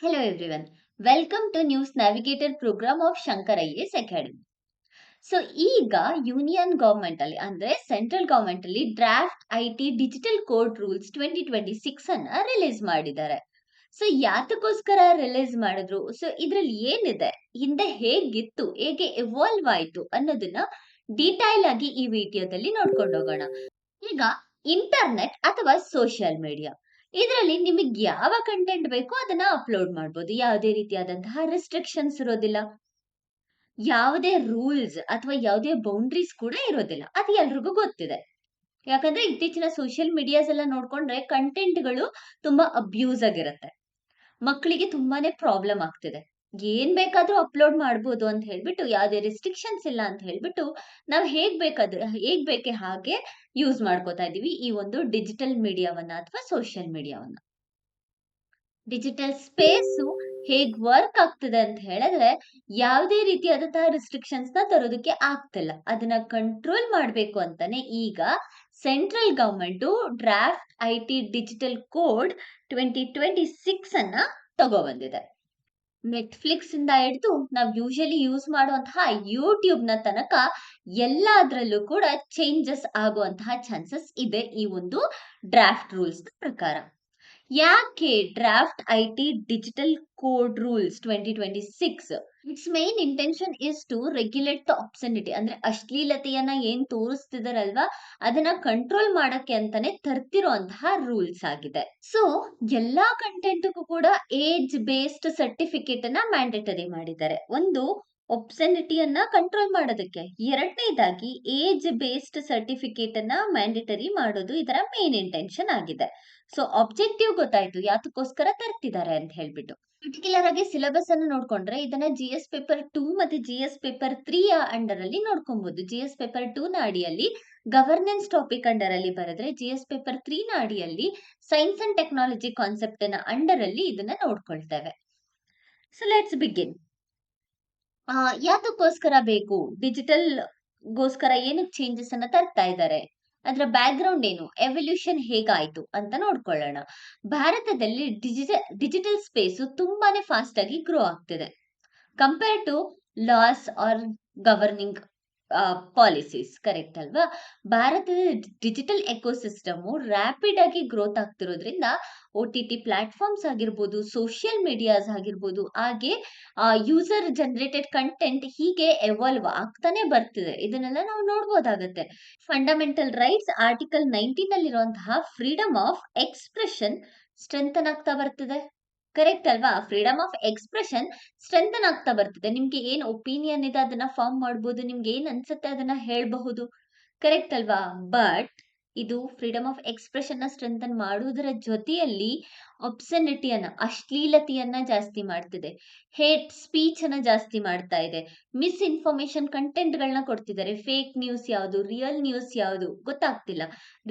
Hello everyone. Welcome to News Navigator program of Shankar IAS Academy. So ಈಗ union government ಅಲ್ಲಿ ಅಂದ್ರೆ central government ಅಲ್ಲಿ draft IT digital code rules 2026 ಅನ್ನ release ಮಾಡಿದ್ದಾರೆ. So ಯಾತಕ್ಕೋಸ್ಕರ release ಮಾಡಿದ್ರು, ಸೊ ಇದ್ರಲ್ಲಿ ಏನಿದೆ, ಹಿಂದೆ ಹೇಗಿತ್ತು, ಹೇಗೆ ಎವಾಲ್ವ್ ಆಯ್ತು ಅನ್ನೋದನ್ನ ಡೀಟೈಲ್ ಆಗಿ ಈ ವಿಡಿಯೋದಲ್ಲಿ ನೋಡ್ಕೊಂಡು ಹೋಗೋಣ. ಈಗ ಇಂಟರ್ನೆಟ್ ಅಥವಾ ಸೋಷಿಯಲ್ ಮೀಡಿಯಾ ಇದರಲ್ಲಿ ನಿಮಗೆ ಯಾವ ಕಂಟೆಂಟ್ ಬೇಕೋ ಅದನ್ನ ಅಪ್ಲೋಡ್ ಮಾಡಬಹುದು. ಯಾವುದೇ ರೀತಿಯಾದಂತಹ ರೆಸ್ಟ್ರಿಕ್ಷನ್ಸ್ ಇರೋದಿಲ್ಲ, ಯಾವುದೇ ರೂಲ್ಸ್ ಅಥವಾ ಯಾವುದೇ ಬೌಂಡ್ರೀಸ್ ಕೂಡ ಇರೋದಿಲ್ಲ. ಅದು ಎಲ್ರಿಗೂ ಗೊತ್ತಿದೆ. ಯಾಕಂದ್ರೆ ಇತ್ತೀಚಿನ ಸೋಷಿಯಲ್ ಮೀಡಿಯಾಸ್ ಎಲ್ಲ ನೋಡ್ಕೊಂಡ್ರೆ ಕಂಟೆಂಟ್ಗಳು ತುಂಬಾ ಅಬ್ಯೂಸ್ ಆಗಿರುತ್ತೆ. ಮಕ್ಕಳಿಗೆ ತುಂಬಾನೇ ಪ್ರಾಬ್ಲಮ್ ಆಗ್ತಿದೆ. ಏನ್ ಬೇಕಾದ್ರೂ ಅಪ್ಲೋಡ್ ಮಾಡ್ಬೋದು ಅಂತ ಹೇಳ್ಬಿಟ್ಟು, ಯಾವುದೇ ರೆಸ್ಟ್ರಿಕ್ಷನ್ಸ್ ಇಲ್ಲ ಅಂತ ಹೇಳ್ಬಿಟ್ಟು ನಾವು ಹೇಗ್ ಬೇಕೆ ಹಾಗೆ ಯೂಸ್ ಮಾಡ್ಕೋತಾ ಇದೀವಿ ಈ ಒಂದು ಡಿಜಿಟಲ್ ಮೀಡಿಯಾವನ್ನ ಅಥವಾ ಸೋಷಿಯಲ್ ಮೀಡಿಯಾವನ್ನ. ಡಿಜಿಟಲ್ ಸ್ಪೇಸ್ ಹೇಗ್ ವರ್ಕ್ ಆಗ್ತಿದೆ ಅಂತ ಹೇಳಿದ್ರೆ, ಯಾವುದೇ ರೀತಿಯಾದಂತಹ ರಿಸ್ಟ್ರಿಕ್ಷನ್ಸ್ ನ ತರೋದಕ್ಕೆ ಆಗ್ತಿಲ್ಲ. ಅದನ್ನ ಕಂಟ್ರೋಲ್ ಮಾಡ್ಬೇಕು ಅಂತಾನೆ ಈಗ central government draft IT digital code 2026 ಅನ್ನ ತಗೊಬಂದಿದೆ. ನೆಟ್ಫ್ಲಿಕ್ಸ್ ಇಂದ ಹಿಡಿದು ನಾವು ಯೂಶಲಿ ಯೂಸ್ ಮಾಡುವಂತಹ ಯೂಟ್ಯೂಬ್ ನ ತನಕ ಎಲ್ಲಾದ್ರಲ್ಲೂ ಕೂಡ ಚೇಂಜಸ್ ಆಗುವಂತಹ ಚಾನ್ಸಸ್ ಇದೆ ಈ ಒಂದು ಡ್ರಾಫ್ಟ್ ರೂಲ್ಸ್ ಪ್ರಕಾರ. ಯಾಕೆ draft IT digital code rules 2026? It's main intention is to regulate the obscenity, ಅಂದ್ರೆ ಅಶ್ಲೀಲತೆಯನ್ನ ಏನ್ ತೋರಿಸ್ತಿದಾರಲ್ವಾ ಅದನ್ನ ಕಂಟ್ರೋಲ್ ಮಾಡಕ್ಕೆ ಅಂತಾನೆ ತರ್ತಿರುವಂತಹ ರೂಲ್ಸ್ ಆಗಿದೆ. ಸೊ ಎಲ್ಲಾ ಕಂಟೆಂಟ್ಗೂ ಕೂಡ ಏಜ್ ಬೇಸ್ಡ್ ಸರ್ಟಿಫಿಕೇಟ್ ಅನ್ನ ಮ್ಯಾಂಡೇಟರಿ ಮಾಡಿದ್ದಾರೆ. ಒಂದು ಒಬ್ಸೆನಿಟಿಯನ್ನ ಕಂಟ್ರೋಲ್ ಮಾಡೋದಕ್ಕೆ, ಎರಡನೇದಾಗಿ ಏಜ್ ಬೇಸ್ಡ್ ಸರ್ಟಿಫಿಕೇಟ್ ಅನ್ನ ಮ್ಯಾಂಡೇಟರಿ ಮಾಡೋದು ಇದರ ಮೇನ್ ಇಂಟೆನ್ಷನ್ ಆಗಿದೆ. ಸೊ ಆಬ್ಜೆಕ್ಟಿವ್ ಗೊತ್ತಾಯ್ತು ಯಾತಕ್ಕೋಸ್ಕರ ತರ್ತಿದ್ದಾರೆ ಅಂತ ಹೇಳ್ಬಿಟ್ಟು. ಪರ್ಟಿಕ್ಯುಲರ್ ಆಗಿ ಸಿಲೆಬಸ್ ಅನ್ನು ನೋಡ್ಕೊಂಡ್ರೆ ಇದನ್ನ GS ಪೇಪರ್ 2 ಮತ್ತೆ GS ಪೇಪರ್ 3 ಅಂಡರ್ ಅಲ್ಲಿ ನೋಡ್ಕೊಬಹುದು. GS ಪೇಪರ್ 2 ನ ಅಡಿಯಲ್ಲಿ ಗವರ್ನೆನ್ಸ್ ಟಾಪಿಕ್ ಅಂಡರ್ ಅಲ್ಲಿ ಬರೆದ್ರೆ, GS ಪೇಪರ್ 3 ನ ಅಡಿಯಲ್ಲಿ ಸೈನ್ಸ್ ಅಂಡ್ ಟೆಕ್ನಾಲಜಿ ಕಾನ್ಸೆಪ್ಟ್ ನ ಅಂಡರ್ ಅಲ್ಲಿ ಇದನ್ನ ನೋಡ್ಕೊಳ್ತೇವೆ. So let's begin. ಯಾತಕ್ಕೋಸ್ಕರ ಬೇಕು, ಡಿಜಿಟಲ್ ಗೋಸ್ಕರ ಏನಕ್ಕೆ ಚೇಂಜಸ್ ಅನ್ನ ತರ್ತಾ ಇದ್ದಾರೆ, ಅದರ ಬ್ಯಾಕ್ ಗ್ರೌಂಡ್ ಏನು, ಎವಲ್ಯೂಷನ್ ಹೇಗಾಯ್ತು ಅಂತ ನೋಡ್ಕೊಳ್ಳೋಣ. ಭಾರತದಲ್ಲಿ ಡಿಜಿಟಲ್ ಸ್ಪೇಸ್ ತುಂಬಾನೇ ಫಾಸ್ಟ್ ಆಗಿ ಗ್ರೋ ಆಗ್ತಿದೆ compare to laws or governing policies. Correct ಅಲ್ವಾ? ಭಾರತದ ಡಿಜಿಟಲ್ ಎಕೋಸಿಸ್ಟಮ್ ರ್ಯಾಪಿಡ್ ಆಗಿ ಗ್ರೋತ್ ಆಗ್ತಿರೋದ್ರಿಂದ OTT ಪ್ಲಾಟ್ಫಾರ್ಮ್ಸ್ ಆಗಿರ್ಬೋದು, ಸೋಷಿಯಲ್ ಮೀಡಿಯಾಸ್ ಆಗಿರ್ಬೋದು, ಹಾಗೆ ಯೂಸರ್ ಜನರೇಟೆಡ್ ಕಂಟೆಂಟ್ ಹೀಗೆ ಎವಾಲ್ವ್ ಆಗ್ತಾನೆ ಬರ್ತಿದೆ. ಇದನ್ನೆಲ್ಲ ನಾವು ನೋಡ್ಬೋದಾಗತ್ತೆ. ಫಂಡಮೆಂಟಲ್ ರೈಟ್ಸ್ ಆರ್ಟಿಕಲ್ 19 ಅಲ್ಲಿರುವಂತಹ ಫ್ರೀಡಮ್ ಆಫ್ ಎಕ್ಸ್ಪ್ರೆಷನ್ ಸ್ಟ್ರೆಂಥನ್ ಆಗ್ತಾ ಬರ್ತಿದೆ. ಕರೆಕ್ಟ್ ಅಲ್ವಾ? ಫ್ರೀಡಮ್ ಆಫ್ ಎಕ್ಸ್ಪ್ರೆಷನ್ ಸ್ಟ್ರೆಂಥನ್ ಆಗ್ತಾ ಬರ್ತಿದೆ. ನಿಮ್ಗೆ ಏನ್ ಒಪಿನಿಯನ್ ಇದೆ ಅದನ್ನ ಫಾರ್ಮ್ ಮಾಡ್ಬೋದು, ನಿಮ್ಗೆ ಏನ್ ಅನ್ಸುತ್ತೆ ಅದನ್ನ ಹೇಳ್ಬಹುದು. ಕರೆಕ್ಟ್ ಅಲ್ವಾ? ಬಟ್ ಇದು ಫ್ರೀಡಮ್ ಆಫ್ ಎಕ್ಸ್ಪ್ರೆಷನ್ ನ ಸ್ಟ್ರೆಂಥನ್ ಮಾಡುವುದರ ಜೊತೆಯಲ್ಲಿ ಒಬ್ಸೆನಿಟಿಯನ್ನ, ಅಶ್ಲೀಲತೆಯನ್ನ ಜಾಸ್ತಿ ಮಾಡ್ತಿದೆ. ಹೇಟ್ ಸ್ಪೀಚ್ ಅನ್ನ ಜಾಸ್ತಿ ಮಾಡ್ತಾ ಇದೆ. ಮಿಸ್ ಇನ್ಫಾರ್ಮೇಶನ್ ಕಂಟೆಂಟ್ ಗಳನ್ನ ಕೊಡ್ತಿದ್ದಾರೆ. ಫೇಕ್ ನ್ಯೂಸ್ ಯಾವುದು, ರಿಯಲ್ ನ್ಯೂಸ್ ಯಾವುದು ಗೊತ್ತಾಗ್ತಿಲ್ಲ.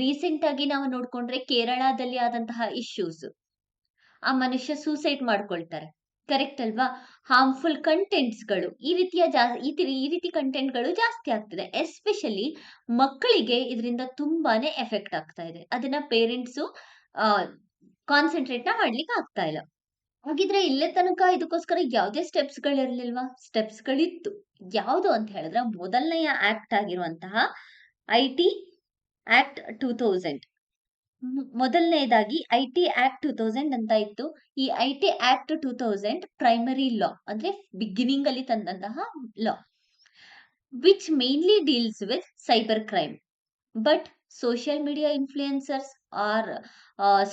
ರೀಸೆಂಟ್ ಆಗಿ ನಾವು ನೋಡ್ಕೊಂಡ್ರೆ ಕೇರಳದಲ್ಲಿ ಆದಂತಹ ಇಶ್ಯೂಸ್, ಆ ಮನುಷ್ಯ ಸೂಸೈಡ್ ಮಾಡ್ಕೊಳ್ತಾರೆ. ಕರೆಕ್ಟ್ ಅಲ್ವಾ? ಹಾರ್ಮ್ಫುಲ್ ಕಂಟೆಂಟ್ಸ್ ಗಳು ಈ ರೀತಿ ಕಂಟೆಂಟ್ ಗಳು ಜಾಸ್ತಿ ಆಗ್ತಿದೆ. ಎಸ್ಪೆಷಲಿ ಮಕ್ಕಳಿಗೆ ಇದರಿಂದ ತುಂಬಾನೇ ಎಫೆಕ್ಟ್ ಆಗ್ತಾ ಇದೆ. ಅದನ್ನ ಪೇರೆಂಟ್ಸ್ ಕಾನ್ಸಂಟ್ರೇಟ್ ಮಾಡ್ಲಿಕ್ಕೆ ಆಗ್ತಾ ಇಲ್ಲ. ಹಾಗಿದ್ರೆ ಇಲ್ಲೇ ತನಕ ಇದಕ್ಕೋಸ್ಕರ ಯಾವುದೇ ಸ್ಟೆಪ್ಸ್ ಗಳಿರ್ಲಿಲ್ವಾ? ಸ್ಟೆಪ್ಸ್ ಗಳಿತ್ತು. ಯಾವುದು ಅಂತ ಹೇಳಿದ್ರೆ, ಮೊದಲನೆಯ ಆಕ್ಟ್ ಆಗಿರುವಂತಹ IT ಆಕ್ಟ್ 2000. ಮೊದಲನೇದಾಗಿ IT ಆಕ್ಟ್ 2000 ಅಂತ ಇತ್ತು. ಈ IT ಆಕ್ಟ್ 2000 ಪ್ರೈಮರಿ ಲಾ, ಅಂದ್ರೆ ಬಿಗಿನಿಂಗ್ ಅಲ್ಲಿ ತಂದಂತಹ law, which mainly deals with cyber crime. But social media influencers or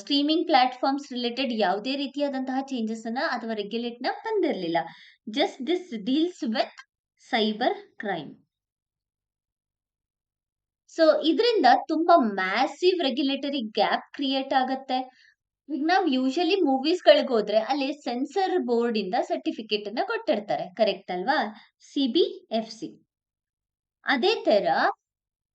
streaming platforms related ಯಾವುದೇ ರೀತಿಯಾದಂತಹ ಚೇಂಜಸ್ ಅನ್ನ ಅಥವಾ ರೆಗ್ಯುಲೇಟ್ ನ ತಂದಿರಲಿಲ್ಲ. Just this deals with cyber crime. So ಇದರಿಂದ ತುಂಬಾ ಮ್ಯಾಸಿವ್ ರೆಗ್ಯುಲೇಟರಿ ಗ್ಯಾಪ್ ಕ್ರಿಯೇಟ್ ಆಗತ್ತೆ. ಈಗ ನಾವು ಯೂಶಲಿ ಮೂವೀಸ್ ಗಳಿಗೆ ಹೋದ್ರೆ ಅಲ್ಲಿ ಸೆನ್ಸರ್ ಬೋರ್ಡ್ ಇಂದ ಸರ್ಟಿಫಿಕೇಟ್ ಅನ್ನ ಕೊಟ್ಟಿರ್ತಾರೆ. ಕರೆಕ್ಟ್ ಅಲ್ವಾ? CBFC. ಅದೇ ತರ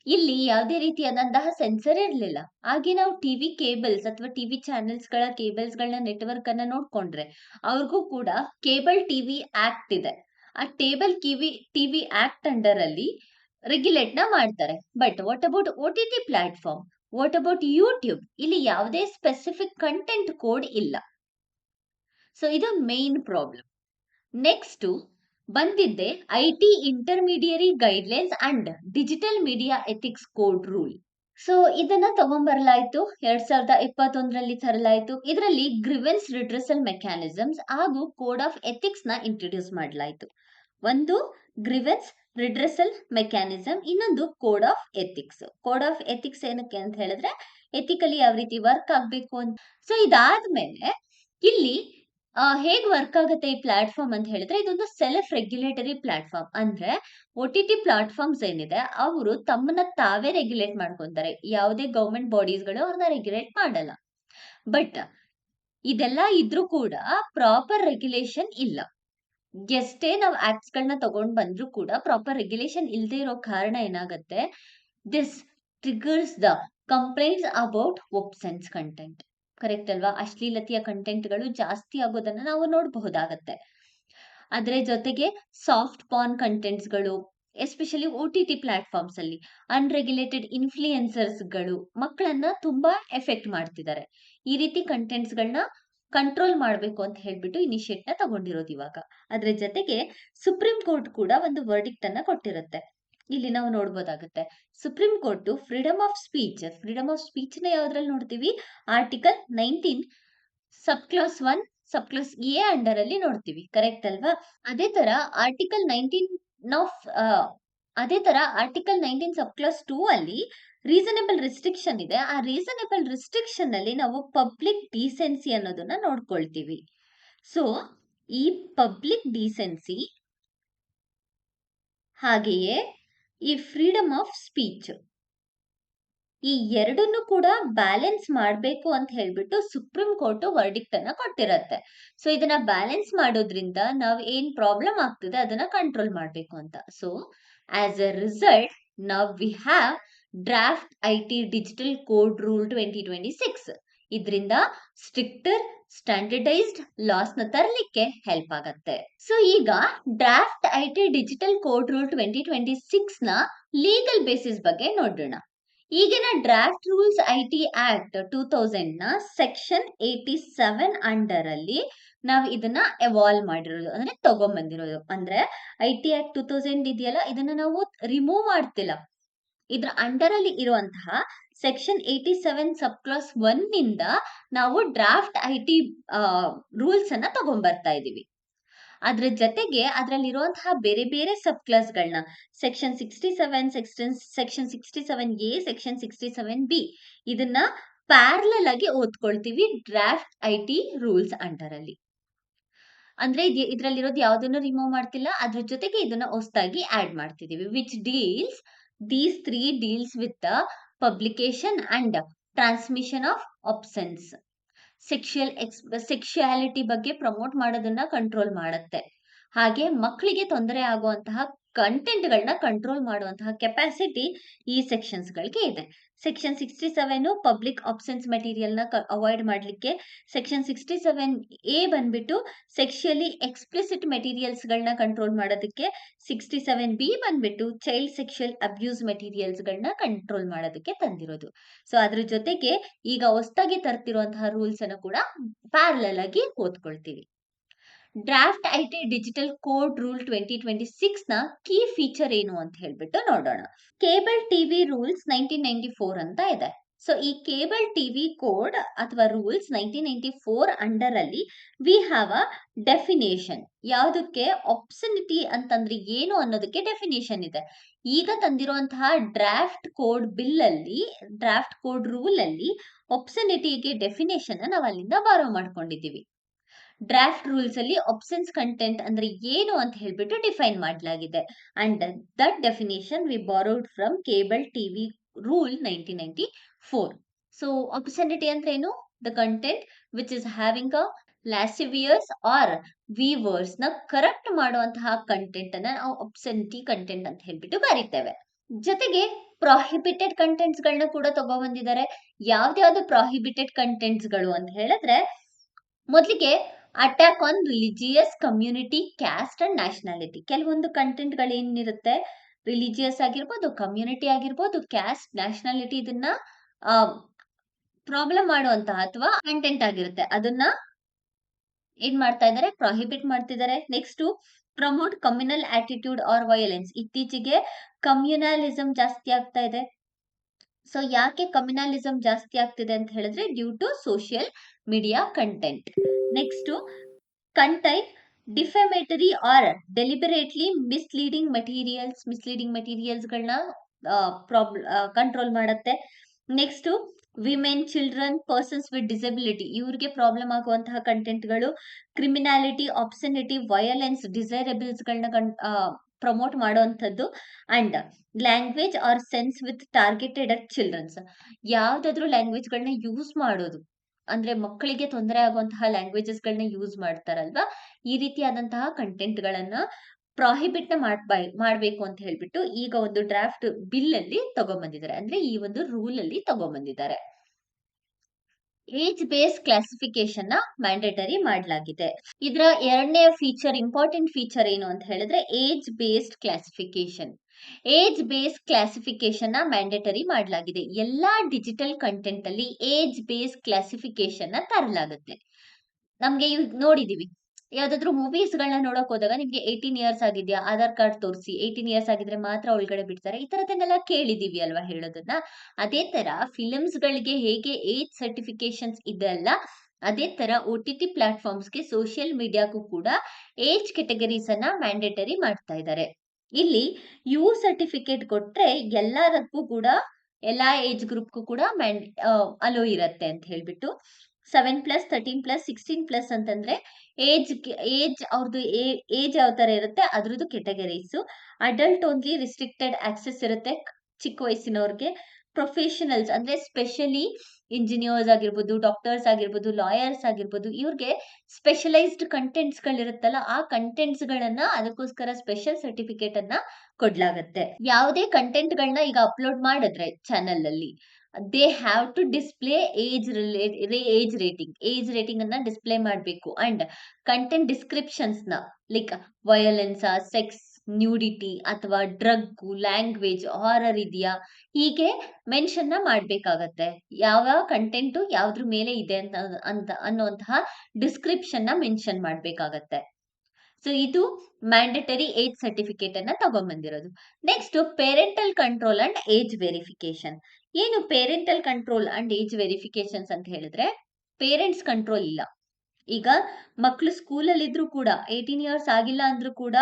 ಇಲ್ಲಿ ಯಾವುದೇ ರೀತಿಯಾದಂತಹ ಸೆನ್ಸರ್ ಇರಲಿಲ್ಲ. ಹಾಗೆ ನಾವು ಟಿವಿ ಕೇಬಲ್ಸ್ ಅಥವಾ ಟಿವಿ ಚಾನೆಲ್ಸ್ ಗಳ ಕೇಬಲ್ಸ್ ಗಳನ್ನ ನೆಟ್ವರ್ಕ್ ಅನ್ನ ನೋಡ್ಕೊಂಡ್ರೆ ಅವ್ರಿಗೂ ಕೂಡ ಕೇಬಲ್ ಟಿವಿ ಆಕ್ಟ್ ಇದೆ. ಆ ಟಿವಿ ಆಕ್ಟ್ ಅಂಡರ್ ಅಲ್ಲಿ ರೆಗ್ಯುಲೇಟ್ ನ ಮಾಡ್ತಾರೆ. But what about OTT platform, what about YouTube? ಇಲ್ಲಿ ಯಾವುದೇ ಸ್ಪೆಸಿಫಿಕ್ ಕಂಟೆಂಟ್ ಕೋಡ್ ಇಲ್ಲ. ಸೊ ಇದು ಮೇನ್ ಪ್ರಾಬ್ಲಮ್. ನೆಕ್ಸ್ಟ್ ಬಂದಿದ್ದೆ IT intermediary guidelines and digital media ethics code rule. So ಇದನ್ನ ತಗೊಂಡ್ಬರಲಾಯ್ತು 2021ರಲ್ಲಿ ತರಲಾಯ್ತು. ಇದರಲ್ಲಿ ಗ್ರಿವೆನ್ಸ್ ರಿಡ್ರೆಸಲ್ ಮೆಕ್ಯಾನಿಸಮ್ಸ್ ಹಾಗೂ ಕೋಡ್ ಆಫ್ ಎಥಿಕ್ಸ್ ನ introduce ಮಾಡಲಾಯ್ತು. ಒಂದು ಗ್ರಿವೆನ್ಸ್ ರಿಡ್ರೆಸಲ್ ಮೆಕ್ಯಾನಿಸಮ್, ಇನ್ನೊಂದು code of ethics. Code of ethics ಏನಕ್ಕೆ ಅಂತ ಹೇಳಿದ್ರೆ ಎಥಿಕಲಿ ಯಾವ ರೀತಿ ವರ್ಕ್ ಆಗ್ಬೇಕು ಅಂತ. ಸೊ ಇದಾದ್ಮೇಲೆ ಇಲ್ಲಿ ಹೇಗ್ ವರ್ಕ್ ಆಗುತ್ತೆ ಈ ಪ್ಲಾಟ್ಫಾರ್ಮ್ ಅಂತ ಹೇಳಿದ್ರೆ, ಇದೊಂದು ಸೆಲ್ಫ್ ರೆಗ್ಯುಲೇಟರಿ ಪ್ಲಾಟ್ಫಾರ್ಮ್. ಅಂದ್ರೆ OTT ಪ್ಲಾಟ್ಫಾರ್ಮ್ಸ್ ಏನಿದೆ ಅವರು ತಮ್ಮನ್ನ ತಾವೇ ರೆಗ್ಯುಲೇಟ್ ಮಾಡ್ಕೊಂತಾರೆ. ಯಾವುದೇ ಗವರ್ಮೆಂಟ್ ಬಾಡೀಸ್ಗಳು ಅವ್ರನ್ನ ರೆಗ್ಯುಲೇಟ್ ಮಾಡಲ್ಲ. ಬಟ್ ಇದೆಲ್ಲ ಇದ್ರೂ ಕೂಡ ಪ್ರಾಪರ್ ರೆಗ್ಯುಲೇಷನ್ ಇಲ್ಲ. ಎಷ್ಟೇ ನಾವು ಆಕ್ಟ್ಸ್ ಗಳನ್ನ ತಗೊಂಡ್ ಬಂದ್ರು ಕೂಡ ಪ್ರಾಪರ್ ರೆಗ್ಯುಲೇಷನ್ ಇಲ್ಲದೆ ಇರೋ ಕಾರಣ ಏನಾಗುತ್ತೆ, this triggers the complaints about obscene content. Correct ಅಲ್ವಾ? ಅಶ್ಲೀಲತೆಯ ಕಂಟೆಂಟ್ಗಳು ಜಾಸ್ತಿ ಆಗೋದನ್ನ ನಾವು ನೋಡಬಹುದಾಗತ್ತೆ. ಅದ್ರ ಜೊತೆಗೆ ಸಾಫ್ಟ್ ಪಾರ್ನ್ ಕಂಟೆಂಟ್ಸ್ಗಳು, ಎಸ್ಪೆಷಲಿ OTT ಪ್ಲಾಟ್ಫಾರ್ಮ್ಸ್ ಅಲ್ಲಿ ಅನ್ರೆಗ್ಯುಲೇಟೆಡ್ ಇನ್ಫ್ಲೂಯೆನ್ಸರ್ಸ್ಗಳು ಮಕ್ಕಳನ್ನ ತುಂಬಾ ಎಫೆಕ್ಟ್ ಮಾಡ್ತಿದ್ದಾರೆ. ಈ ರೀತಿ ಕಂಟೆಂಟ್ಸ್ ಗಳನ್ನ ಕಂಟ್ರೋಲ್ ಮಾಡಬೇಕು ಅಂತ ಹೇಳ್ಬಿಟ್ಟು ಇನಿಷಿಯೇಟ್ ನ ತಗೊಂಡಿರೋದು ಇವಾಗ. ಅದ್ರ ಜೊತೆಗೆ ಸುಪ್ರೀಂ ಕೋರ್ಟ್ ಕೂಡ ಒಂದು ವರ್ಡಿಕ್ಟ್ ಅನ್ನ ಕೊಟ್ಟಿರುತ್ತೆ. ಇಲ್ಲಿ ನಾವು ನೋಡ್ಬೋದಾಗುತ್ತೆ, supreme court freedom of speech ನ ಯಾವ್ದ್ರಲ್ಲಿ ನೋಡ್ತೀವಿ? Article 19 sub clause 1 sub clause A under ಅಲ್ಲಿ ನೋಡ್ತೀವಿ. ಕರೆಕ್ಟ್ ಅಲ್ವಾ? ಅದೇ ತರ ಆರ್ಟಿಕಲ್ 19 ಸಬ್ ಕ್ಲಾಸ್ 2 ಅಲ್ಲಿ ರೀಸನೇಬಲ್ ರಿಸ್ಟ್ರಿಕ್ಷನ್ ಇದೆ. ಆ ರೀಸನೇಬಲ್ ರಿಸ್ಟ್ರಿಕ್ಷನ್ ಅಲ್ಲಿ ನಾವು ಪಬ್ಲಿಕ್ ಡೀಸೆನ್ಸಿ ಅನ್ನೋದನ್ನ ನೋಡ್ಕೊಳ್ತೀವಿ. ಸೊ ಈ ಪಬ್ಲಿಕ್ ಡೀಸೆನ್ಸಿ ಹಾಗೆಯೇ ಈ ಫ್ರೀಡಮ್ ಆಫ್ ಸ್ಪೀಚ್, ಈ ಎರಡನ್ನು ಕೂಡ ಬ್ಯಾಲೆನ್ಸ್ ಮಾಡಬೇಕು ಅಂತ ಹೇಳ್ಬಿಟ್ಟು ಸುಪ್ರೀಂ ಕೋರ್ಟ್ ವರ್ಡಿಕ್ಟ್ ಅನ್ನ ಕೊಟ್ಟಿರತ್ತೆ. ಸೊ ಇದನ್ನ ಬ್ಯಾಲೆನ್ಸ್ ಮಾಡೋದ್ರಿಂದ ನಾವ್ ಏನ್ ಪ್ರಾಬ್ಲಮ್ ಆಗ್ತದೆ ಅದನ್ನ ಕಂಟ್ರೋಲ್ ಮಾಡ್ಬೇಕು ಅಂತ. ಸೊ ಆಸ್ ಅ ರಿಸಲ್ಟ್ ನಾವ್ we have draft IT digital code rule 2026. ಇದರಿಂದ ಸ್ಟ್ರಿಕ್ಟರ್ ಸ್ಟ್ಯಾಂಡರ್ಡೈಸ್ಡ್ ಲಾಸ್ ನ ತರಲಿಕ್ಕೆ ಹೆಲ್ಪ್ ಆಗತ್ತೆ. ಸೊ ಈಗ draft IT digital code rule 2026 ನ ಲೀಗಲ್ ಬೇಸಿಸ್ ಬಗ್ಗೆ ನೋಡೋಣ. ಈಗಿನ ಡ್ರಾಫ್ಟ್ ರೂಲ್ಸ್ IT ಆಕ್ಟ್ 2000 ನ ಸೆಕ್ಷನ್ 87 ಅಂಡರ್ ಅಲ್ಲಿ ನಾವು ಇದನ್ನ ಎವಾಲ್ವ್ ಮಾಡಿರೋದು, ಅಂದ್ರೆ ತಗೊಂಡ್ಬಂದಿರೋದು. ಅಂದ್ರೆ IT ಆಕ್ಟ್ 2000 ಇದೆಯಲ್ಲ, ಇದನ್ನ ನಾವು ರಿಮೂವ್ ಮಾಡ್ತಿಲ್ಲ. ಇದ್ರ ಅಂಡರ್ ಅಲ್ಲಿ ಇರುವಂತಹ ಸೆಕ್ಷನ್ 87 ಸಬ್ ಕ್ಲಾಸ್ 1 ನಿಂದ ನಾವು ಡ್ರಾಫ್ಟ್ IT ರೂಲ್ಸ್ ಅನ್ನ ತಗೊಂಡ್ಬರ್ತಾ ಇದೀವಿ. ಅದ್ರ ಜೊತೆಗೆ ಅದ್ರಲ್ಲಿರುವಂತಹ ಬೇರೆ ಬೇರೆ ಸಬ್ ಕ್ಲಾಸ್ಗಳನ್ನ section 67, section 67A, section 67B ಇದನ್ನ ಪ್ಯಾರಲಲ್ ಆಗಿ ಓದ್ಕೊಳ್ತೀವಿ ಡ್ರಾಫ್ಟ್ IT ರೂಲ್ಸ್ ಅಂಡರ್ ಅಲ್ಲಿ. ಅಂದ್ರೆ ಇದ್ರಲ್ಲಿರೋದು ಯಾವ್ದನ್ನು ರಿಮೂವ್ ಮಾಡ್ತಿಲ್ಲ, ಅದ್ರ ಜೊತೆಗೆ ಇದನ್ನ ಹೊಸದಾಗಿ ಆಡ್ ಮಾಡ್ತಿದೀವಿ. Which deals these 3 deals with the publication and transmission of absence. Sexuality ಬಗ್ಗೆ ಪ್ರಮೋಟ್ ಮಾಡೋದನ್ನ ಕಂಟ್ರೋಲ್ ಮಾಡುತ್ತೆ. ಹಾಗೆ ಮಕ್ಕಳಿಗೆ ತೊಂದರೆ ಆಗುವಂತಹ ಕಂಟೆಂಟ್ ಗಳನ್ನ ಕಂಟ್ರೋಲ್ ಮಾಡುವಂತಹ ಕೆಪಾಸಿಟಿ ಈ ಸೆಕ್ಷನ್ಸ್ ಗಳಿಗೆ ಇದೆ. ಸೆಕ್ಷನ್ 67 ಪಬ್ಲಿಕ್ ಆಬ್ಸೆನ್ಸ್ ಮೆಟೀರಿಯಲ್ ನ ಅವಾಯ್ಡ್ ಮಾಡ್ಲಿಕ್ಕೆ, ಸೆಕ್ಷನ್ 67A ಬಂದ್ಬಿಟ್ಟು ಸೆಕ್ಷುಯಲಿ ಎಕ್ಸ್ಪ್ಲಿಸಿಟ್ ಮೆಟೀರಿಯಲ್ಸ್ ಗಳನ್ನ ಕಂಟ್ರೋಲ್ ಮಾಡೋದಕ್ಕೆ, 67B ಬಂದ್ಬಿಟ್ಟು ಚೈಲ್ಡ್ ಸೆಕ್ಷುಯಲ್ ಅಬ್ಯೂಸ್ ಮೆಟೀರಿಯಲ್ಸ್ ಗಳನ್ನ ಕಂಟ್ರೋಲ್ ಮಾಡೋದಕ್ಕೆ ತಂದಿರೋದು. ಸೊ ಅದ್ರ ಜೊತೆಗೆ ಈಗ ಹೊಸದಾಗಿ ತರ್ತಿರುವಂತಹ ರೂಲ್ಸ್ ಅನ್ನು ಕೂಡ ಪ್ಯಾರಲಲ್ ಆಗಿ ಓದ್ಕೊಳ್ತೀವಿ. Draft IT digital code rule 2026 ನ ಕೀ ಫೀಚರ್ ಏನು ಅಂತ ಹೇಳ್ಬಿಟ್ಟು ನೋಡೋಣ. ಕೇಬಲ್ ಟಿವಿ ರೂಲ್ಸ್ 1994 ಅಂತ ಇದೆ. ಸೊ ಈ ಕೇಬಲ್ ಟಿವಿ ಕೋಡ್ ಅಥವಾ ರೂಲ್ಸ್ 1994 ಅಂಡರ್ ಅಲ್ಲಿ ವಿ ಹ್ಯಾವ್ ಅ ಡೆಫಿನೇಷನ್. ಯಾವುದಕ್ಕೆ? ಆಬ್ಸೆನಿಟಿ ಅಂತಂದ್ರೆ ಏನು ಅನ್ನೋದಕ್ಕೆ ಡೆಫಿನೇಷನ್ ಇದೆ. ಈಗ ತಂದಿರುವಂತಹ ಡ್ರಾಫ್ಟ್ ಕೋಡ್ ಬಿಲ್ ಅಲ್ಲಿ, ಡ್ರಾಫ್ಟ್ ಕೋಡ್ ರೂಲ್ ಅಲ್ಲಿ ಆಬ್ಸೆನಿಟಿಗೆ ಡೆಫಿನೇಷನ್ ನಾವು ಅಲ್ಲಿಂದ ಬಾರೋ ಮಾಡ್ಕೊಂಡಿದ್ದೀವಿ. ಡ್ರಾಫ್ಟ್ ರೂಲ್ಸ್ ಅಲ್ಲಿ ಆಬ್ಸೆನ್ಸ್ ಕಂಟೆಂಟ್ ಅಂದ್ರೆ ಏನು ಅಂತ ಹೇಳ್ಬಿಟ್ಟು ಡಿಫೈನ್ ಮಾಡಲಾಗಿದೆ. And that definition we borrowed from cable TV rule 1994. So obscenity ಅಂದ್ರೆ ಏನು? The content which is having a ಲಾಸಿವಿಯರ್ಸ್ R viewers ನ ಕರಪ್ಟ್ ಮಾಡುವಂತಹ ಕಂಟೆಂಟ್ ಅನ್ನ ನಾವು ಆಬ್ಸೆನಿಟಿ ಕಂಟೆಂಟ್ ಅಂತ ಹೇಳ್ಬಿಟ್ಟು ಕರಿತೇವೆ. ಜೊತೆಗೆ ಪ್ರಾಹಿಬಿಟೆಡ್ ಕಂಟೆಂಟ್ಸ್ ಗಳನ್ನ ಕೂಡ ತಗೊಬಂದಿದ್ದಾರೆ. ಯಾವ್ದ್ಯಾವ್ದು ಪ್ರಾಹಿಬಿಟೆಡ್ ಕಂಟೆಂಟ್ಸ್ ಗಳು ಅಂತ ಹೇಳಿದ್ರೆ, ಮೊದಲಿಗೆ attack on religious community, caste and nationality. ಕೆಲವೊಂದು ಕಂಟೆಂಟ್ ಗಳು ಏನಿರುತ್ತೆ, ರಿಲಿಜಿಯಸ್ ಆಗಿರ್ಬೋದು, ಕಮ್ಯುನಿಟಿ ಆಗಿರ್ಬೋದು, ಕ್ಯಾಸ್ಟ್, ನ್ಯಾಷನಾಲಿಟಿ, ಇದನ್ನ ಪ್ರಾಬ್ಲಮ್ ಮಾಡುವಂತಹ ಅಥವಾ ಕಂಟೆಂಟ್ ಆಗಿರುತ್ತೆ. ಅದನ್ನ ಏನ್ ಮಾಡ್ತಾ ಇದ್ದಾರೆ, ಪ್ರಾಹಿಬಿಟ್ ಮಾಡ್ತಿದ್ದಾರೆ. Next, promote communal attitude or violence. ಇತ್ತೀಚೆಗೆ ಕಮ್ಯುನಲಿಸಂ ಜಾಸ್ತಿ ಆಗ್ತಾ ಇದೆ. ಸೊ ಯಾಕೆ ಕಮ್ಯುನಲಿಸಂ ಜಾಸ್ತಿ ಆಗ್ತಿದೆ ಅಂತ ಹೇಳಿದ್ರೆ, due to social media content. Next, contain defamatory or deliberately misleading materials ಗಳನ್ನ ಕಂಟ್ರೋಲ್ ಮಾಡುತ್ತೆ. Next, women, children, persons with disability, ಇವ್ರಿಗೆ ಪ್ರಾಬ್ಲಮ್ ಆಗುವಂತಹ ಕಂಟೆಂಟ್ಗಳು, ಕ್ರಿಮಿನಾಲಿಟಿ, ಆಬ್ಸೆನಿಟಿ, ವಯಲೆನ್ಸ್, ಡಿಸೈರಬಲ್ಸ್ ಗಳನ್ನ ಪ್ರಮೋಟ್ ಮಾಡುವಂಥದ್ದು. And language or sense with targeted at childrens. ಯಾವ್ದಾದ್ರು language ಗಳನ್ನ use ಮಾಡೋದು ಅಂದ್ರೆ ಮಕ್ಕಳಿಗೆ ತೊಂದರೆ ಆಗುವಂತಹ ಲ್ಯಾಂಗ್ವೇಜಸ್ ಗಳನ್ನ ಯೂಸ್ ಮಾಡ್ತಾರಲ್ವಾ, ಈ ರೀತಿಯಾದಂತಹ ಕಂಟೆಂಟ್ ಗಳನ್ನ ಪ್ರಾಹಿಬಿಟ್ ಮಾಡ್ಬೇಕು ಅಂತ ಹೇಳ್ಬಿಟ್ಟು ಈಗ ಒಂದು ಡ್ರಾಫ್ಟ್ ಬಿಲ್ ಅಲ್ಲಿ ತಗೊಂಡ್ಬಂದಿದ್ದಾರೆ, ಅಂದ್ರೆ ಈ ಒಂದು ರೂಲ್ ಅಲ್ಲಿ ತಗೊಂಡ್ಬಂದಿದ್ದಾರೆ. ಏಜ್ ಬೇಸ್ಡ್ ಕ್ಲಾಸಿಫಿಕೇಶನ್ ನ ಮ್ಯಾಂಡೇಟರಿ ಮಾಡಲಾಗಿದೆ. ಇದರ ಎರಡನೇ ಫೀಚರ್, ಇಂಪಾರ್ಟೆಂಟ್ ಫೀಚರ್ ಏನು ಅಂತ ಹೇಳಿದ್ರೆ age based classification. Age based classification ನ ಮ್ಯಾಂಡೇಟರಿ ಮಾಡಲಾಗಿದೆ. ಎಲ್ಲಾ ಡಿಜಿಟಲ್ ಕಂಟೆಂಟ್ ಅಲ್ಲಿ ಏಜ್ ಬೇಸ್ಡ್ ಕ್ಲಾಸಿಫಿಕೇಶನ್ ನ ತರಲಾಗುತ್ತೆ. ನಮ್ಗೆ ನೋಡಿದೀವಿ, ಯಾವ್ದಾದ್ರು ಮೂವೀಸ್ ಗಳನ್ನ ನೋಡಕ್ ಹೋದಾಗ ನಿಮ್ಗೆ 18 ಇಯರ್ಸ್ ಆಗಿದ್ಯಾ, ಆಧಾರ್ ಕಾರ್ಡ್ ತೋರಿಸಿ, 18 ಇಯರ್ಸ್ ಆಗಿದ್ರೆ ಮಾತ್ರ ಒಳಗಡೆ ಬಿಡ್ತಾರೆ, ಈ ತರದನ್ನೆಲ್ಲ ಕೇಳಿದೀವಿ ಅಲ್ವಾ ಹೇಳೋದನ್ನ. ಅದೇ ತರ ಫಿಲಮ್ಸ್ ಗಳಿಗೆ ಹೇಗೆ ಏಜ್ ಸರ್ಟಿಫಿಕೇಶನ್ಸ್ ಇದೆ ಅಲ್ಲ, ಅದೇ ತರ OTT ಪ್ಲಾಟ್ಫಾರ್ಮ್ಸ್ ಗೆ, ಸೋಷಿಯಲ್ ಮೀಡಿಯಾಕ್ಕೂ ಕೂಡ ಏಜ್ ಕೆಟಗರೀಸ್ ಅನ್ನ ಮ್ಯಾಂಡೇಟರಿ ಮಾಡ್ತಾ ಇದ್ದಾರೆ. ಇಲ್ಲಿ ಯು ಸರ್ಟಿಫಿಕೇಟ್ ಕೊಟ್ರೆ ಎಲ್ಲದಕ್ಕೂ ಕೂಡ, ಎಲ್ಲಾ ಏಜ್ ಗ್ರೂಪ್ಗೂ ಕೂಡ ಅಲೋ ಇರತ್ತೆ ಅಂತ ಹೇಳ್ಬಿಟ್ಟು. 7+, 13+, 16+ ಅಂತಂದ್ರೆ ಏಜ್ ಅವ್ರದ್ದು ಏಜ್ ಯಾವ ತರ ಇರುತ್ತೆ ಅದ್ರದ್ದು categories. Adult only restricted access ಇರುತ್ತೆ ಚಿಕ್ಕ ವಯಸ್ಸಿನವ್ರಿಗೆ. ಪ್ರೊಫೆಷನಲ್ಸ್ ಅಂದ್ರೆ ಸ್ಪೆಷಲಿ ಇಂಜಿನಿಯರ್ಸ್ ಆಗಿರ್ಬೋದು, ಡಾಕ್ಟರ್ಸ್ ಆಗಿರ್ಬೋದು, ಲಾಯರ್ಸ್ ಆಗಿರ್ಬೋದು, ಇವ್ರಿಗೆ ಸ್ಪೆಷಲೈಸ್ಡ್ ಕಂಟೆಂಟ್ಸ್ ಗಳಿರುತ್ತಲ್ಲ, ಆ ಕಂಟೆಂಟ್ಸ್ ಗಳನ್ನ ಅದಕ್ಕೋಸ್ಕರ ಸ್ಪೆಷಲ್ ಸರ್ಟಿಫಿಕೇಟ್ ಅನ್ನ ಕೊಡ್ಲಾಗತ್ತೆ. ಯಾವುದೇ ಕಂಟೆಂಟ್ ಗಳನ್ನ ಈಗ ಅಪ್ಲೋಡ್ ಮಾಡಿದ್ರೆ ಚಾನೆಲ್ ಅಲ್ಲಿ, they have to display age rating ಅನ್ನ ಡಿಸ್ಪ್ಲೇ ಮಾಡಬೇಕು. ಅಂಡ್ ಕಂಟೆಂಟ್ ಡಿಸ್ಕ್ರಿಪ್ಷನ್ಸ್ ನ ಲೈಕ್ ವಯೋಲೆನ್ಸ್, ಸೆಕ್ಸ್, ನ್ಯೂಡಿಟಿ ಅಥವಾ ಡ್ರಗ್, ಲ್ಯಾಂಗ್ವೇಜ್, ಹಾರರ್ ಇದೆಯಾ, ಹೀಗೆ ಮೆನ್ಷನ್ ನ ಮಾಡ್ಬೇಕಾಗತ್ತೆ. ಯಾವ ಕಂಟೆಂಟ್ ಯಾವ್ದ್ರ ಮೇಲೆ ಇದೆ ಅಂತ ಅನ್ನುವಂತಹ ಡಿಸ್ಕ್ರಿಪ್ಷನ್ ನ ಮೆನ್ಷನ್ ಮಾಡ್ಬೇಕಾಗತ್ತೆ. ಸೊ ಇದು ಮ್ಯಾಂಡೇಟರಿ ಏಜ್ ಸರ್ಟಿಫಿಕೇಟ್ ಅನ್ನ ತಗೊಂಡ್ಬಂದಿರೋದು. Next, parental control and age verification. ಏನು parental control and age verifications ಅಂತ ಹೇಳಿದ್ರೆ, ಪೇರೆಂಟ್ಸ್ ಕಂಟ್ರೋಲ್ ಇಲ್ಲ. ಈಗ ಮಕ್ಕಳು ಸ್ಕೂಲಲ್ಲಿ ಇದ್ರು ಕೂಡ 18 ಇಯರ್ಸ್ ಆಗಿಲ್ಲ ಅಂದ್ರೂ ಕೂಡ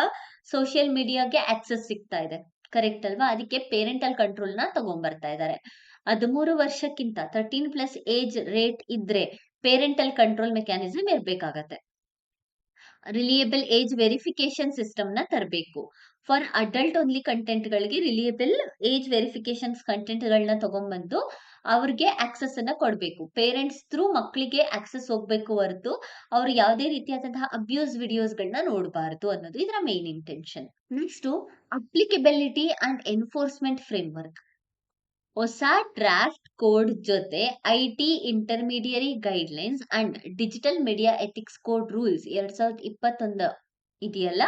ಸೋಷಿಯಲ್ ಮೀಡಿಯಾಗೆ ಆಕ್ಸೆಸ್ ಸಿಗ್ತಾ ಇದೆ, ಕರೆಕ್ಟ್ ಅಲ್ವಾ? ಅದಕ್ಕೆ ಪೇರೆಂಟಲ್ ಕಂಟ್ರೋಲ್ ನ ತಗೊಂಡ್ಬರ್ತಾ ಇದ್ದಾರೆ. 13 ವರ್ಷಕ್ಕಿಂತ 13+ ಏಜ್ ರೇಟ್ ಇದ್ರೆ ಪೇರೆಂಟಲ್ ಕಂಟ್ರೋಲ್ ಮೆಕ್ಯಾನಿಸಮ್ ಇರ್ಬೇಕಾಗತ್ತೆ. ರಿಲಿಯಬಲ್ ಏಜ್ ವೆರಿಫಿಕೇಶನ್ ಸಿಸ್ಟಮ್ ನ ತರಬೇಕು. ಫಾರ್ ಅಡಲ್ಟ್ ಓನ್ಲಿ ಕಂಟೆಂಟ್ ಗಳಿಗೆ ರಿಲಿಯಬಲ್ ಏಜ್ ವೆರಿಫಿಕೇಶನ್ಸ್ ಕಂಟೆಂಟ್ ಗಳನ್ನ ತಗೊಂಡ್ಬಂದು ಅವ್ರಿಗೆ ಆಕ್ಸೆಸ್ ಅನ್ನ ಕೊಡ್ಬೇಕು. ಪೇರೆಂಟ್ಸ್ ಥ್ರೂ ಮಕ್ಕಳಿಗೆ ಆಕ್ಸೆಸ್ ಹೋಗ್ಬೇಕು ಹೊರತು ಅವ್ರು ಯಾವುದೇ ರೀತಿಯಾದಂತಹ ಅಬ್ಯೂಸ್ ವಿಡಿಯೋಸ್ ಗಳನ್ನ ನೋಡಬಾರದು ಅನ್ನೋದು ಇದರ main intention. Next, applicability and enforcement framework. ಹೊಸ ಡ್ರಾಫ್ಟ್ ಕೋಡ್ ಜೊತೆ IT intermediary guidelines and digital media ethics code rules 2021 ಇದೆಯಲ್ಲ,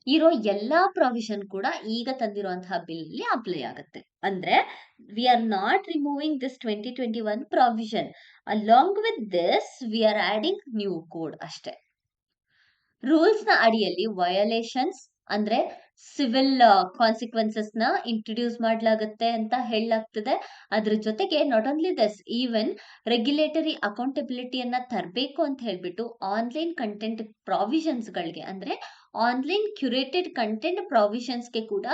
ಇರೋ ಎಲ್ಲಾ ಪ್ರಾವಿಷನ್ ಕೂಡ ಈಗ ತಂದಿರುವಂತಹ ಬಿಲ್ ಅಲ್ಲಿ ಅಪ್ಲೈ ಆಗುತ್ತೆ. ಅಂದ್ರೆ we are not removing this 2021 provision, along with this we are adding new code ಅಷ್ಟೇ. ರೂಲ್ಸ್ ನ ಅಡಿಯಲ್ಲಿ ವಯೋಲೇಷನ್ಸ್ ಅಂದ್ರೆ ಸಿವಿಲ್ ಕಾನ್ಸಿಕ್ವೆನ್ಸಸ್ ನ ಇಂಟ್ರೊಡ್ಯೂಸ್ ಮಾಡಲಾಗುತ್ತೆ ಅಂತ ಹೇಳಲಾಗ್ತದೆ. ಅದ್ರ ಜೊತೆಗೆ not only this, even regulatory ಅಕೌಂಟಬಿಲಿಟಿಯನ್ನ ತರಬೇಕು ಅಂತ ಹೇಳ್ಬಿಟ್ಟು ಆನ್ಲೈನ್ ಕಂಟೆಂಟ್ ಪ್ರಾವಿಷನ್ಸ್ ಗಳಿಗೆ, ಅಂದ್ರೆ ಆನ್ಲೈನ್ ಕ್ಯೂರೇಟೆಡ್ ಕಂಟೆಂಟ್ ಪ್ರಾವಿಷನ್ಸ್ ಗೆ ಕೂಡ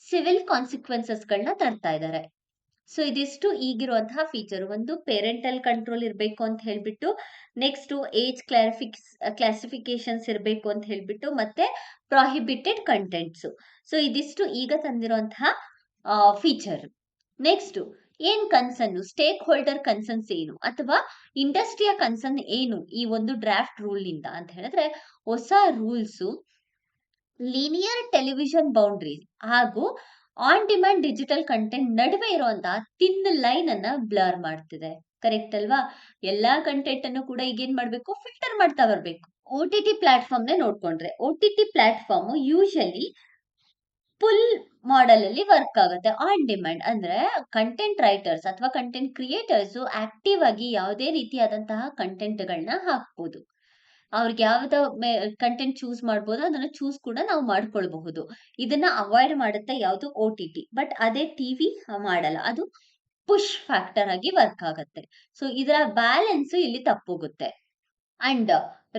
ಸಿವಿಲ್ ಕಾನ್ಸಿಕ್ವೆನ್ಸಸ್ ಗಳನ್ನ ತರ್ತಾ ಇದ್ದಾರೆ. ಸೊ ಇದಿಷ್ಟು ಈಗಿರುವಂತಹ ಫೀಚರ್. ಒಂದು ಪೇರೆಂಟಲ್ ಕಂಟ್ರೋಲ್ ಇರಬೇಕು ಅಂತ ಹೇಳ್ಬಿಟ್ಟು, ನೆಕ್ಸ್ಟ್ ಏಜ್ ಕ್ಲಾಸಿಫಿಕೇಶನ್ಸ್ ಇರಬೇಕು ಅಂತ ಹೇಳ್ಬಿಟ್ಟು, ಮತ್ತೆ ಪ್ರಾಹಿಬಿಟೆಡ್ ಕಂಟೆಂಟ್ಸ್. ಸೊ ಇದಿಷ್ಟು ಈಗ ತಂದಿರುವಂತಹ ಫೀಚರ್. ನೆಕ್ಸ್ಟ್, ಏನ್ ಕನ್ಸರ್ನ್, ಸ್ಟೇಕ್ ಹೋಲ್ಡರ್ ಕನ್ಸರ್ನ್ಸ್ ಏನು ಅಥವಾ ಇಂಡಸ್ಟ್ರಿಯ ಕನ್ಸರ್ನ್ ಏನು ಈ ಒಂದು ಡ್ರಾಫ್ಟ್ ರೂಲ್ ನಿಂದ ಅಂತ ಹೇಳಿದ್ರೆ, ಹೊಸ ರೂಲ್ಸ್ ಲೀನಿಯರ್ ಟೆಲಿವಿಷನ್ ಬೌಂಡ್ರೀಸ್ ಹಾಗೂ ಆನ್ ಡಿಮ್ಯಾಂಡ್ ಡಿಜಿಟಲ್ ಕಂಟೆಂಟ್ ನಡುವೆ ಇರುವಂತಹ ತಿನ್ ಲೈನ್ ಅನ್ನ ಬ್ಲರ್ ಮಾಡ್ತಿದೆ, ಕರೆಕ್ಟ್ ಅಲ್ವಾ? ಎಲ್ಲಾ ಕಂಟೆಂಟ್ ಅನ್ನು ಕೂಡ ಈಗ ಏನ್ ಮಾಡ್ಬೇಕು, ಫಿಲ್ಟರ್ ಮಾಡ್ತಾ ಬರ್ಬೇಕು. OTT ಪ್ಲಾಟ್ಫಾರ್ಮ್ ನೇ ನೋಡ್ಕೊಂಡ್ರೆ, OTT platform usually pull model ಅಲ್ಲಿ ವರ್ಕ್ ಆಗುತ್ತೆ. ಆನ್ ಡಿಮ್ಯಾಂಡ್ ಅಂದ್ರೆ ಕಂಟೆಂಟ್ ರೈಟರ್ಸ್ ಅಥವಾ ಕಂಟೆಂಟ್ ಕ್ರಿಯೇಟರ್ಸ್ ಆಕ್ಟಿವ್ ಆಗಿ ಯಾವುದೇ ರೀತಿಯಾದಂತಹ ಕಂಟೆಂಟ್ ಗಳನ್ನ ಹಾಕ್ಬೋದು. ಅವ್ರಿಗೆ ಯಾವ್ದು ಕಂಟೆಂಟ್ ಚೂಸ್ ಮಾಡ್ಬೋದು ಅದನ್ನ ಚೂಸ್ ಕೂಡ ನಾವು ಮಾಡ್ಕೊಳ್ಬಹುದು. ಇದನ್ನ ಅವಾಯ್ಡ್ ಮಾಡುತ್ತೆ ಯಾವುದು OTT. ಬಟ್ ಅದೇ ಟಿವಿ ಮಾಡಲ್ಲ. ಅದು ಪುಷ್ ಫ್ಯಾಕ್ಟರ್ ಆಗಿ ವರ್ಕ್ ಆಗತ್ತೆ. ಸೊ ಇದರ ಬ್ಯಾಲೆನ್ಸ್ ಇಲ್ಲಿ ತಪ್ಪೋಗುತ್ತೆ. ಅಂಡ್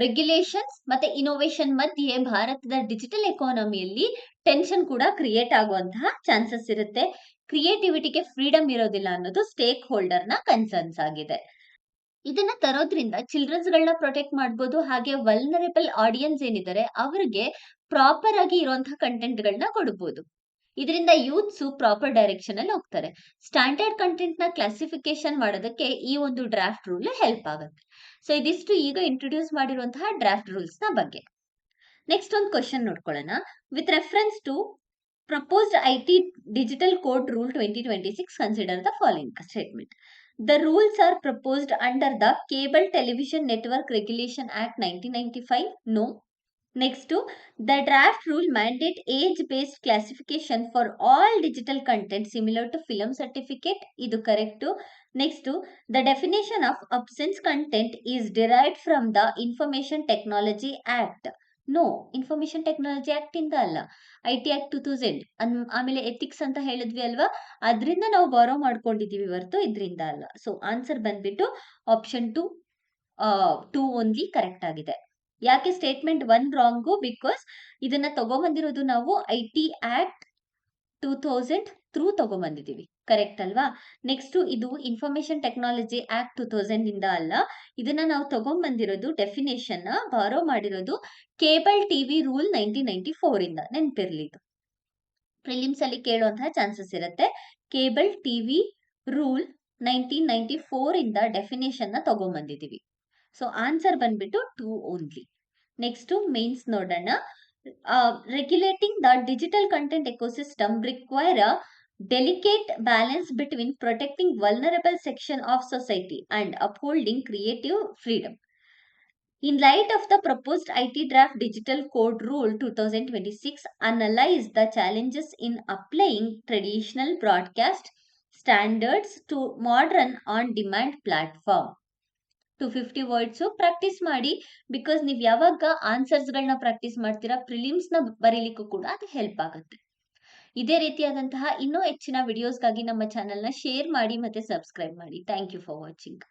ರೆಗ್ಯುಲೇಷನ್ಸ್ ಮತ್ತೆ ಇನೋವೇಷನ್ ಮಧ್ಯೆ ಭಾರತದ ಡಿಜಿಟಲ್ ಎಕಾನಮಿಯಲ್ಲಿ ಟೆನ್ಷನ್ ಕೂಡ ಕ್ರಿಯೇಟ್ ಆಗುವಂತಹ ಚಾನ್ಸಸ್ ಇರುತ್ತೆ. ಕ್ರಿಯೇಟಿವಿಟಿಗೆ ಫ್ರೀಡಮ್ ಇರೋದಿಲ್ಲ ಅನ್ನೋದು ಸ್ಟೇಕ್ ಹೋಲ್ಡರ್ ನ ಕನ್ಸರ್ನ್ಸ್ ಆಗಿದೆ. ಇದನ್ನ ತರೋದ್ರಿಂದ ಚಿಲ್ಡ್ರನ್ಸ್ ಗಳನ್ನ ಪ್ರೊಟೆಕ್ಟ್ ಮಾಡ್ಬೋದು. ಹಾಗೆ ವಲ್ನರೇಬಲ್ ಆಡಿಯನ್ಸ್ ಏನಿದ್ದಾರೆ ಅವರಿಗೆ ಪ್ರಾಪರ್ ಆಗಿ ಇರುವಂತಹ ಕಂಟೆಂಟ್ ಗಳನ್ನ ಕೊಡ್ಬೋದು. ಇದರಿಂದ ಯೂತ್ಸ್ ಪ್ರಾಪರ್ ಡೈರೆಕ್ಷನ್ ಅಲ್ಲಿ ಹೋಗ್ತಾರೆ. ಸ್ಟ್ಯಾಂಡರ್ಡ್ ಕಂಟೆಂಟ್ ನ ಕ್ಲಾಸಿಫಿಕೇಶನ್ ಮಾಡೋದಕ್ಕೆ ಈ ಒಂದು ಡ್ರಾಫ್ಟ್ ರೂಲ್ ಹೆಲ್ಪ್ ಆಗುತ್ತೆ. ಸೊ ಇದಿಷ್ಟು ಈಗ ಇಂಟ್ರೊಡ್ಯೂಸ್ ಮಾಡಿರುವಂತಹ ಡ್ರಾಫ್ಟ್ ರೂಲ್ಸ್ ನ ಬಗ್ಗೆ. ನೆಕ್ಸ್ಟ್ ಒಂದು ಕ್ವಶನ್ ನೋಡ್ಕೊಳ್ಳೋಣ. With reference to proposed IT Digital Code Rule 2026, consider the following statement. The rules are proposed under the Cable Television Network Regulation Act 1995. No. Next, the draft rule mandate age-based classification for all digital content similar to film certificate. Idu correct. Next, the definition of absence content is derived from the Information Technology Act. No, Information Technology Act ಇಂದ ಅಲ್ಲ, IT Act 2000. ಆಮೇಲೆ ethics ಅಂತ ಹೇಳಿದ್ವಿ ಅಲ್ವಾ, ಅದರಿಂದ ನಾವು ಬಾರೋ ಮಾಡ್ಕೊಂಡಿದೀವಿ ಹೊರತು ಇದರಿಂದ ಅಲ್ಲ. ಸೊ ಆನ್ಸರ್ ಬಂದ್ಬಿಟ್ಟು ಆಪ್ಷನ್ 2 ಓನ್ಲಿ ಕರೆಕ್ಟ್ ಆಗಿದೆ. ಯಾಕೆ ಸ್ಟೇಟ್ಮೆಂಟ್ 1 ರಾಂಗು? ಬಿಕಾಸ್ ಇದನ್ನ ತಗೊಂಬಂದಿರೋದು ನಾವು IT Act 2000 ಥ್ರೂ ತಗೊಂಬಂದಿದೀವಿ. ಕರೆಕ್ಟ್ ಅಲ್ವಾ? ನೆಕ್ಸ್ಟ್ ಇದು ಇನ್ಫಾರ್ಮೇಶನ್ ಟೆಕ್ನಾಲಜಿ ಆಕ್ಟ್ 2000 ಇಂದ ಅಲ್ಲ. ಇದನ್ನ ನಾವು ತಗೊಂಬಂದಿರೋದು ಡೆಫಿನೇಷನ್ ಬಾರೋ ಮಾಡಿರೋದು ಕೇಬಲ್ ಟಿವಿ ರೂಲ್ 1994 ಇಂದ. ನೆನ್ಪಿರ್ಲಿ, ಇದು ಪ್ರಿಲಿಮ್ಸ್ ಅಲ್ಲಿ ಕೇಳುವಂತಹ ಚಾನ್ಸಸ್ ಇರುತ್ತೆ. ಕೇಬಲ್ ಟಿವಿ ರೂಲ್ 1994 ಇಂದ ಡೆಫಿನೇಷನ್ ನ ತಗೊಂಬಂದಿದೀವಿ. ಸೊ ಆನ್ಸರ್ ಬಂದ್ಬಿಟ್ಟು 2 ಓನ್ಲಿ. ನೆಕ್ಸ್ಟ್ ಮೇನ್ಸ್ ನೋಡೋಣ. Regulating the digital content ecosystem require a delicate balance between protecting vulnerable section of society and upholding creative freedom. In light of the proposed IT Draft Digital Code Rule 2026, analyze the challenges in applying traditional broadcast standards to modern on-demand platform. 250 words practice ಮಾಡಿ. Because ನೀವು ಯಾವಾಗ answers ಗಳನ್ನ practice ಮಾಡ್ತೀರಾ, prelims ನ ಬರೀಲಿಕ್ಕೂ ಕೂಡ ಅದು help ಆಗುತ್ತೆ. ಇದೇ ರೀತಿಯಾದಂತಹ ಇನ್ನೂ ಹೆಚ್ಚಿನ ವಿಡಿಯೋಸ್ಗಾಗಿ ನಮ್ಮ ಚಾನೆಲ್ ನ ಶೇರ್ ಮಾಡಿ ಮತ್ತೆ ಸಬ್ಸ್ಕ್ರೈಬ್ ಮಾಡಿ. Thank you for watching.